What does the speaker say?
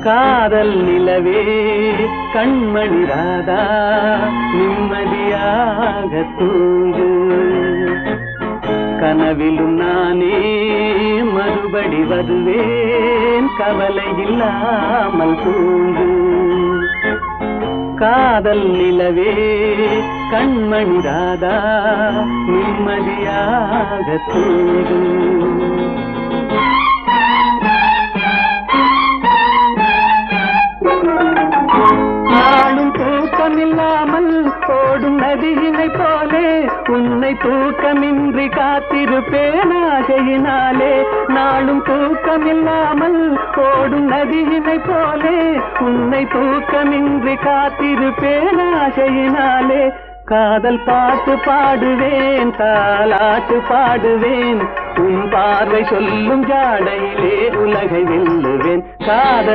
காதல் நிலவே கண்மணி ராதா நிம்மதியாக தூங்கு. கனவிலும் நானே மறுபடி வருவேன், கவலை இல்லாமல் தூங்கு. காதல் நிலவே கண்மணி ராதா நிம்மதியாக தூங்கு. நாளும் தூக்கமில்லாமல் ஓடும் நதியினை போலே உன்னை தூக்கமின்றி காத்திருப்பேன் ஆசையினாலே. நாளும் தூக்கமில்லாமல் ஓடும் நதியினை போலே உன்னை தூக்கமின்றி காத்திருப்பேன் ஆசையினாலே. காதல் பாட்டு பாடுவேன், தாலாட்டு பாடுவேன், உன் பார்வை சொல்லும் ஜாடையிலே உலகை வெல்லுவேன். காதல்